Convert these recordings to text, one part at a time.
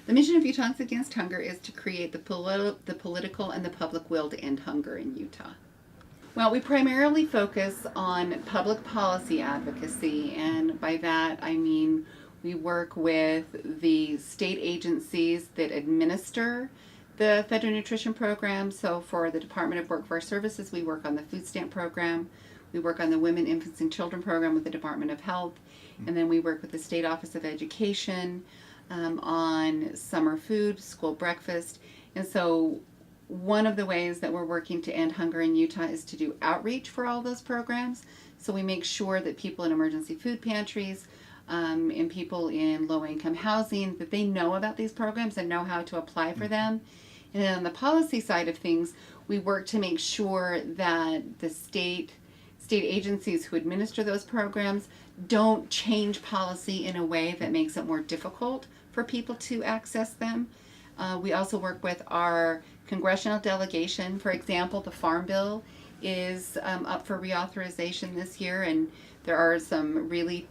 The mission of Utahns Against Hunger is to create the political and the public will to end hunger in Utah. Well, we primarily focus on public policy advocacy, and by that I mean we work with the state agencies that administer the federal nutrition program. So for the Department of Workforce Services, we work on the food stamp program. We work on the Women, Infants, and Children program with the Department of Health. And then we work with the State Office of Education on summer food, school breakfast. And so one of the ways that we're working to end hunger in Utah is to do outreach for all those programs. So we make sure that people in emergency food pantries and people in low-income housing, that they know about these programs and know how to apply for them. And then on the policy side of things, we work to make sure that the state agencies who administer those programs don't change policy in a way that makes it more difficult for people to access them. We also work with our congressional delegation. For example, the Farm Bill is up for reauthorization this year, and there are some really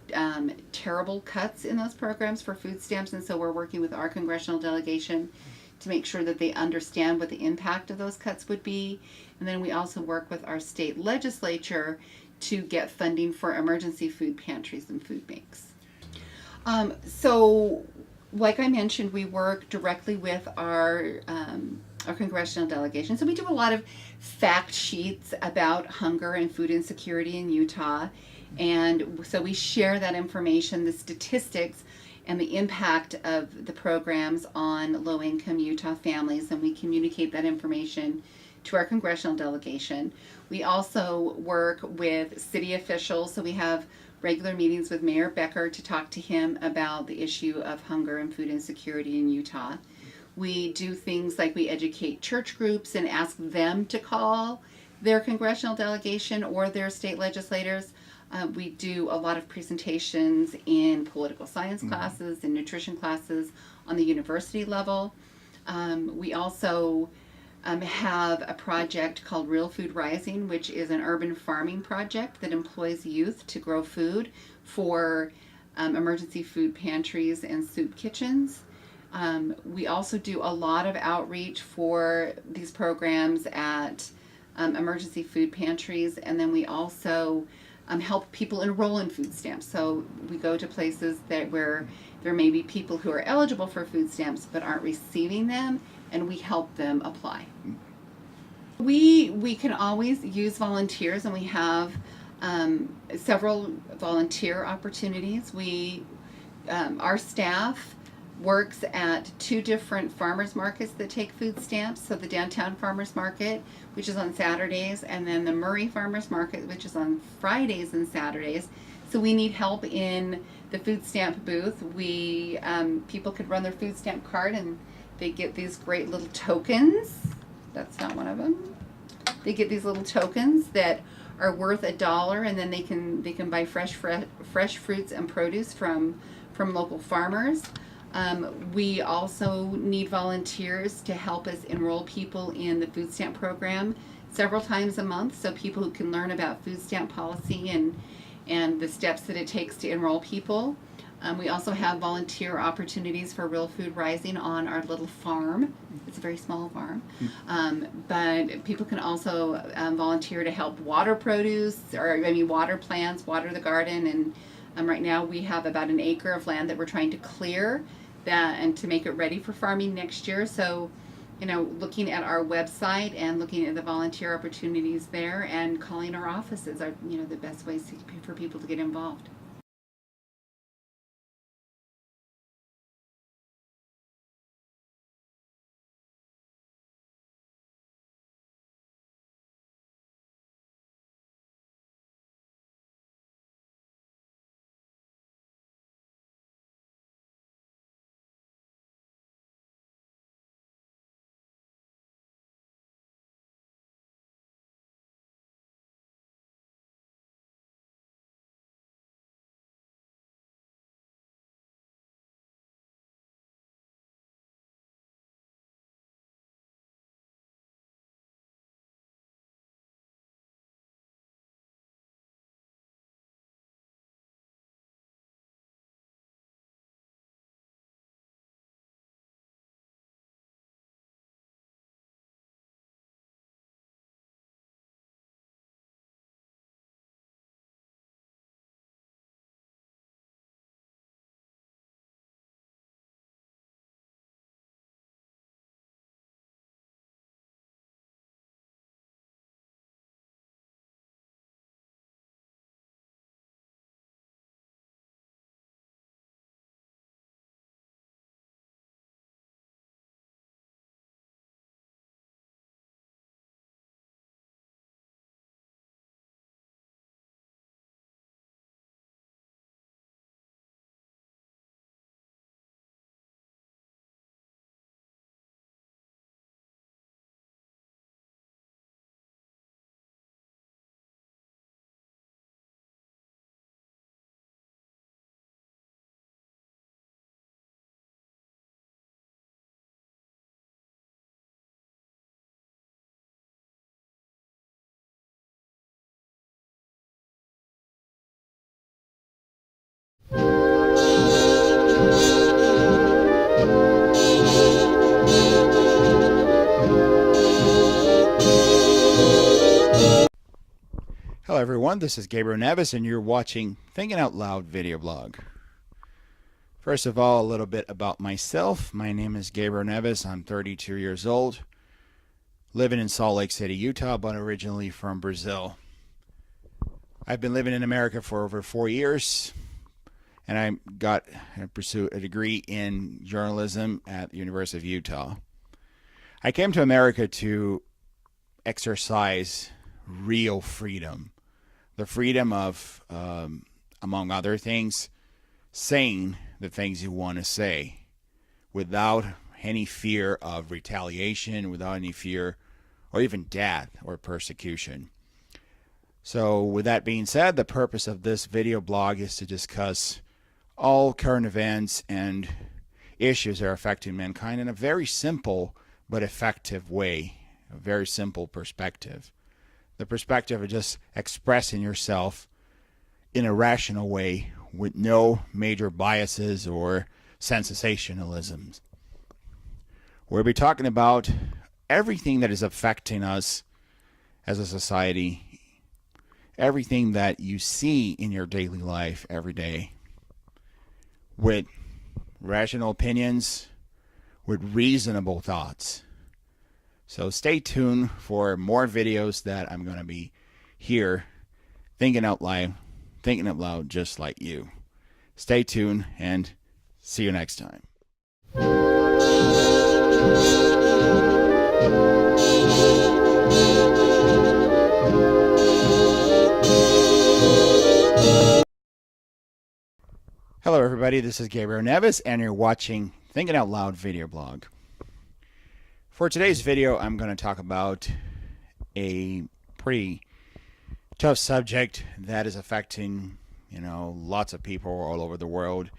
terrible cuts in those programs for food stamps, and so we're working with our congressional delegation to make sure that they understand what the impact of those cuts would be. And then we also work with our state legislature to get funding for emergency food pantries and food banks. So like I mentioned, we work directly with our congressional delegation. So we do a lot of fact sheets about hunger and food insecurity in Utah. And so we share that information, the statistics, and the impact of the programs on low-income Utah families, and we communicate that information to our congressional delegation. We also work with city officials, so we have regular meetings with Mayor Becker to talk to him about the issue of hunger and food insecurity in Utah. We do things like we educate church groups and ask them to call their congressional delegation or their state legislators. We do a lot of presentations in political science classes and nutrition classes on the university level. We also have a project called Real Food Rising, which is an urban farming project that employs youth to grow food for emergency food pantries and soup kitchens. We also do a lot of outreach for these programs at emergency food pantries, and then we also help people enroll in food stamps. So we go to places where there may be people who are eligible for food stamps but aren't receiving them, and we help them apply. We can always use volunteers, and we have several volunteer opportunities. Our staff works at 2 different farmers markets that take food stamps. So the downtown farmers market, which is on Saturdays, and then the Murray farmers market, which is on Fridays and Saturdays. So we need help in the food stamp booth. People could run their food stamp card and they get these great little tokens. That's not one of them. They get these little tokens that are worth $1, and then they can buy fresh fruits and produce from local farmers. We also need volunteers to help us enroll people in the food stamp program several times a month, so people who can learn about food stamp policy and the steps that it takes to enroll people. We also have volunteer opportunities for Real Food Rising on our little farm. It's a very small farm. But people can also volunteer to help water water plants, water the garden. And right now we have about an acre of land that we're trying to clear and to make it ready for farming next year. So, looking at our website and looking at the volunteer opportunities there and calling our offices are, the best ways for people to get involved. Hello everyone, this is Gabriel Nevis and you're watching Thinking Out Loud video blog. First of all, a little bit about myself. My name is Gabriel Nevis. I'm 32 years old, living in Salt Lake City, Utah, but originally from Brazil. I've been living in America for over 4 years, and I pursued a degree in journalism at the University of Utah. I came to America to exercise real freedom. The freedom of, among other things, saying the things you want to say without any fear of retaliation, without any fear or even death or persecution. So with that being said, the purpose of this video blog is to discuss all current events and issues that are affecting mankind in a very simple but effective way, a very simple perspective. The perspective of just expressing yourself in a rational way with no major biases or sensationalisms. We'll be talking about everything that is affecting us as a society, everything that you see in your daily life every day, with rational opinions, with reasonable thoughts. So stay tuned for more videos that I'm going to be here thinking out loud just like you. Stay tuned and see you next time. Hello everybody, this is Gabriel Nevis and you're watching Thinking Out Loud video blog. For today's video, I'm going to talk about a pretty tough subject that is affecting, lots of people all over the world,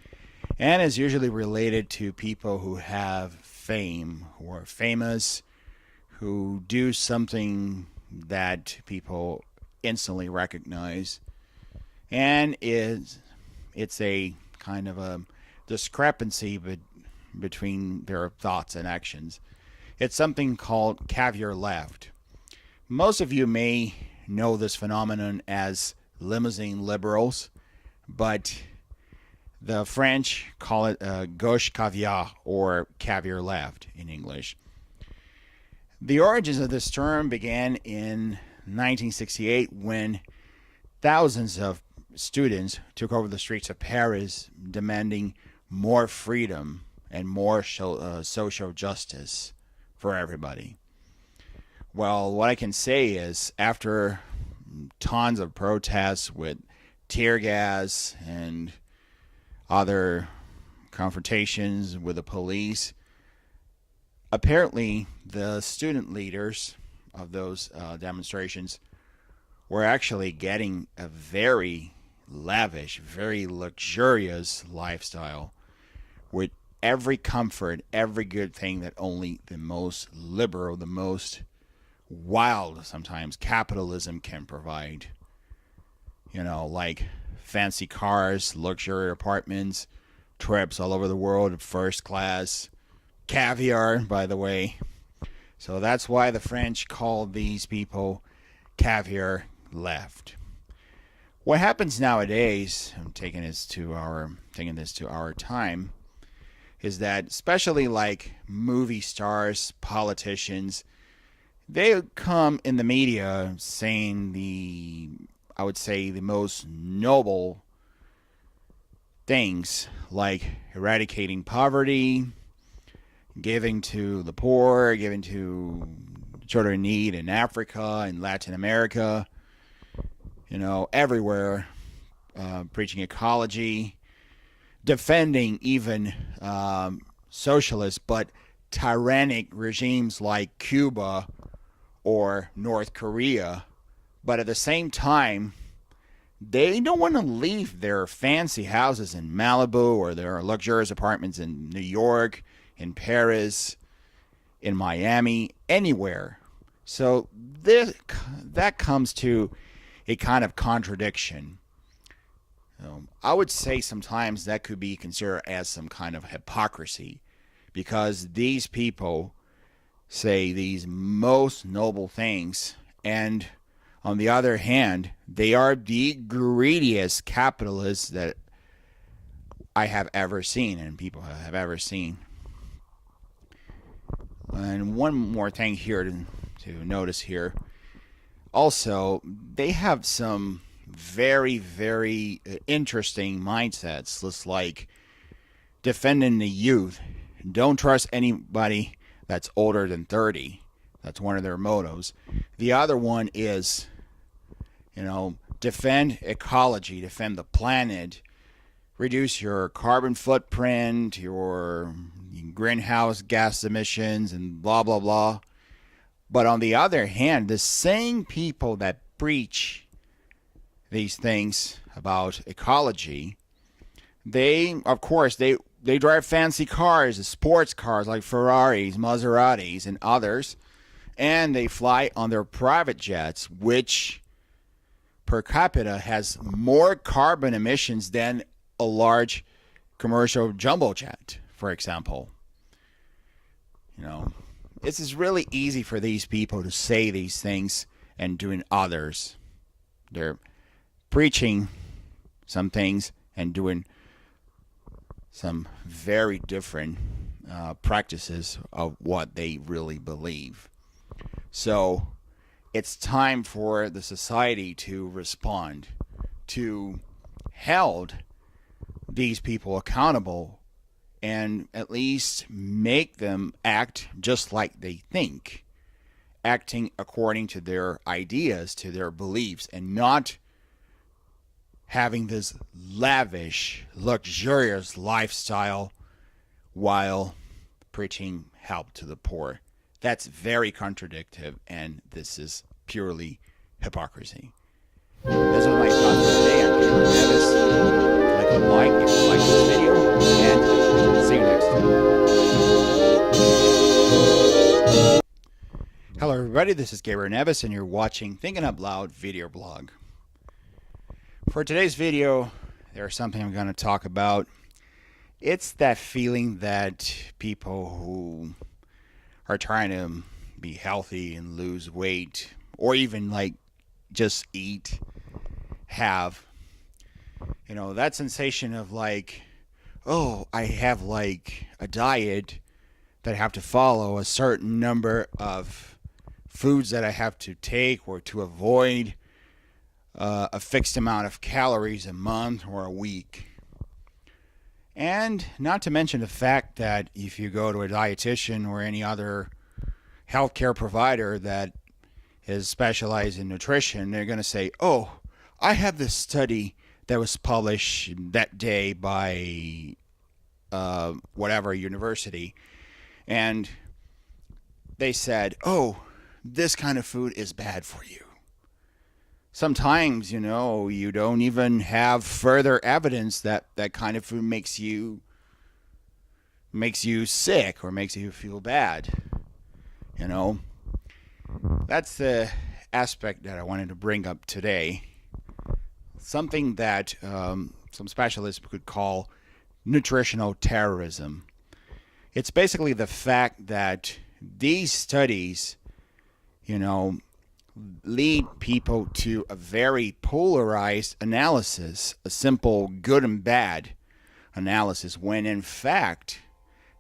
and is usually related to people who have fame, who are famous, who do something that people instantly recognize, and it's a kind of a discrepancy between their thoughts and actions. It's something called caviar left. Most of you may know this phenomenon as limousine liberals, but the French call it gauche caviar, or caviar left in English. The origins of this term began in 1968 when thousands of students took over the streets of Paris demanding more freedom and more social justice for everybody. Well, what I can say is after tons of protests with tear gas and other confrontations with the police, apparently the student leaders of those demonstrations were actually getting a very lavish, very luxurious lifestyle with every comfort, every good thing that only the most liberal, the most wild, sometimes, capitalism can provide. Like fancy cars, luxury apartments, trips all over the world, first class, caviar, by the way. So that's why the French call these people caviar left. What happens nowadays, I'm taking this to our time, is that especially like movie stars, politicians, they come in the media saying I would say the most noble things, like eradicating poverty, giving to the poor, giving to children in need in Africa and Latin America, everywhere, preaching ecology, defending even socialist but tyrannic regimes like Cuba or North Korea. But at the same time, they don't want to leave their fancy houses in Malibu or their luxurious apartments in New York, in Paris, in Miami, anywhere. So that comes to a kind of contradiction. I would say sometimes that could be considered as some kind of hypocrisy, because these people say these most noble things, and On the other hand, they are the greediest capitalists that I have ever seen and people have ever seen. And one more thing here to notice here. Also, they have some very, very interesting mindsets. Just like defending the youth. Don't trust anybody that's older than 30. That's one of their mottos. The other one is, defend ecology, defend the planet, reduce your carbon footprint, your greenhouse gas emissions, and blah, blah, blah. But on the other hand, the same people that preach these things about ecology, they drive fancy cars, sports cars like Ferraris, Maseratis, and others, and they fly on their private jets, which per capita has more carbon emissions than a large commercial jumbo jet, for example. This is really easy for these people to say these things and doing others. They're preaching some things and doing some very different practices of what they really believe. So it's time for the society to respond, to hold these people accountable and at least make them act just like they think, acting according to their ideas, to their beliefs, and not having this lavish, luxurious lifestyle while preaching help to the poor. That's very contradictory, and this is purely hypocrisy. Those are my thoughts for today. I'm Gabriel Nevis. Click a like if you like this video, and see you next time. Hello everybody, this is Gabriel Nevis, and you're watching Thinking Up Loud video blog. For today's video, there's something I'm going to talk about. It's that feeling that people who are trying to be healthy and lose weight, or even just eat, have. That sensation of I have a diet that I have to follow, a certain number of foods that I have to take or to avoid, a fixed amount of calories a month or a week. And not to mention the fact that if you go to a dietitian or any other healthcare provider that is specialized in nutrition, they're going to say, oh, I have this study that was published that day by whatever university, and they said, oh, this kind of food is bad for you. Sometimes, you don't even have further evidence that that kind of food makes you sick or makes you feel bad. That's the aspect that I wanted to bring up today. Something that some specialists could call nutritional terrorism. It's basically the fact that these studies, lead people to a very polarized analysis, a simple good and bad analysis, when in fact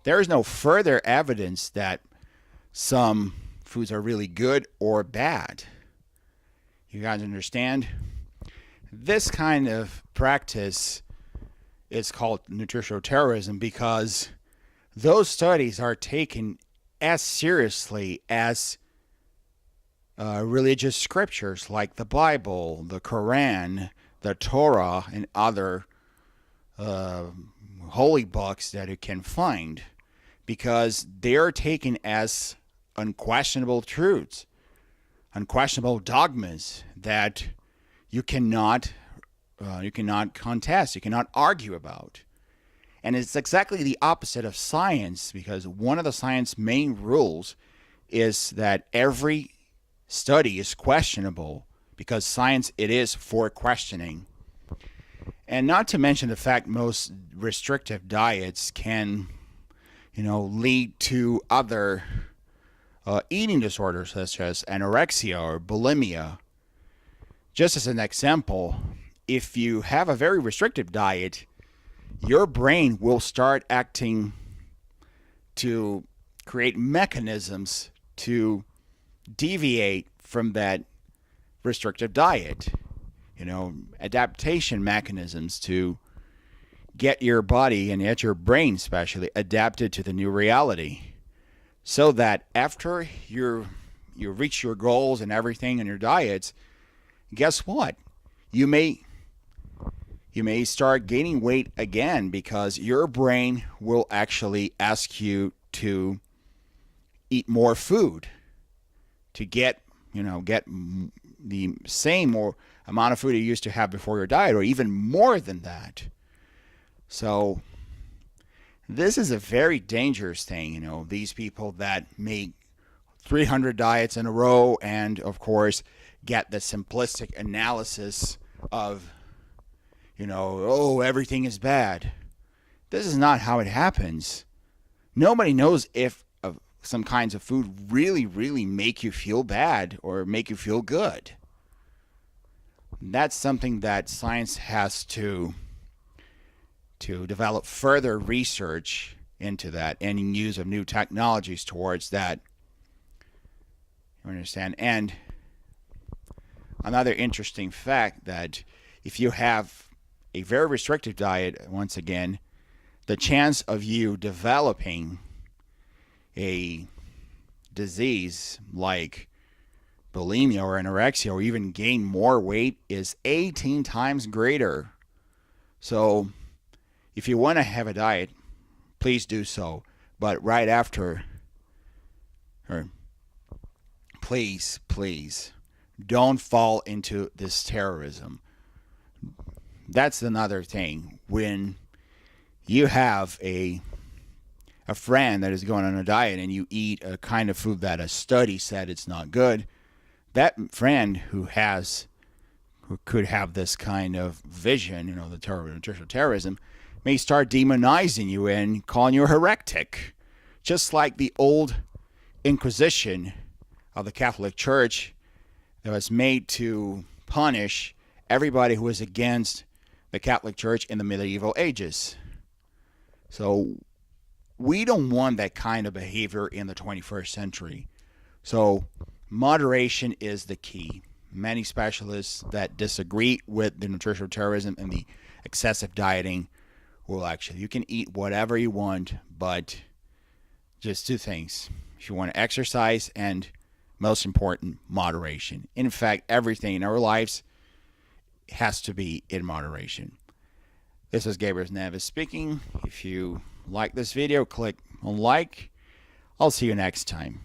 there is no further evidence that some foods are really good or bad. You guys understand? This kind of practice is called nutritional terrorism because those studies are taken as seriously as religious scriptures like the Bible, the Quran, the Torah, and other holy books that you can find, because they are taken as unquestionable truths, unquestionable dogmas that you cannot contest, you cannot argue about. And it's exactly the opposite of science, because one of the science main rules is that every study is questionable, because science, it is for questioning. And not to mention the fact most restrictive diets can, lead to other eating disorders such as anorexia or bulimia. Just as an example, if you have a very restrictive diet, your brain will start acting to create mechanisms to deviate from that restrictive diet. Adaptation mechanisms to get your body and get your brain especially adapted to the new reality. So that after you reach your goals and everything in your diets, guess what? You may start gaining weight again because your brain will actually ask you to eat more food to get the same or amount of food you used to have before your diet, or even more than that. So this is a very dangerous thing. These people that make 300 diets in a row and, of course, get the simplistic analysis of, oh, everything is bad. This is not how it happens. Nobody knows if some kinds of food really, really make you feel bad or make you feel good. That's something that science has to develop further research into that and use of new technologies towards that. You understand? And another interesting fact that if you have a very restrictive diet, once again, the chance of you developing a disease like bulimia or anorexia or even gain more weight is 18 times greater. So if you want to have a diet, please do so. But right after, or please, don't fall into this terrorism. That's another thing. When you have a friend that is going on a diet and you eat a kind of food that a study said it's not good, that friend who could have this kind of vision, the nutritional terrorism, may start demonizing you and calling you a heretic. Just like the old Inquisition of the Catholic Church that was made to punish everybody who was against the Catholic Church in the medieval ages. So we don't want that kind of behavior in the 21st century. So moderation is the key. Many specialists that disagree with the nutritional terrorism and the excessive dieting will you can eat whatever you want, but just two things. If you want to exercise, and most important, moderation. In fact, everything in our lives has to be in moderation. This is Gabriel Neves speaking. If you like this video, click on like. I'll see you next time.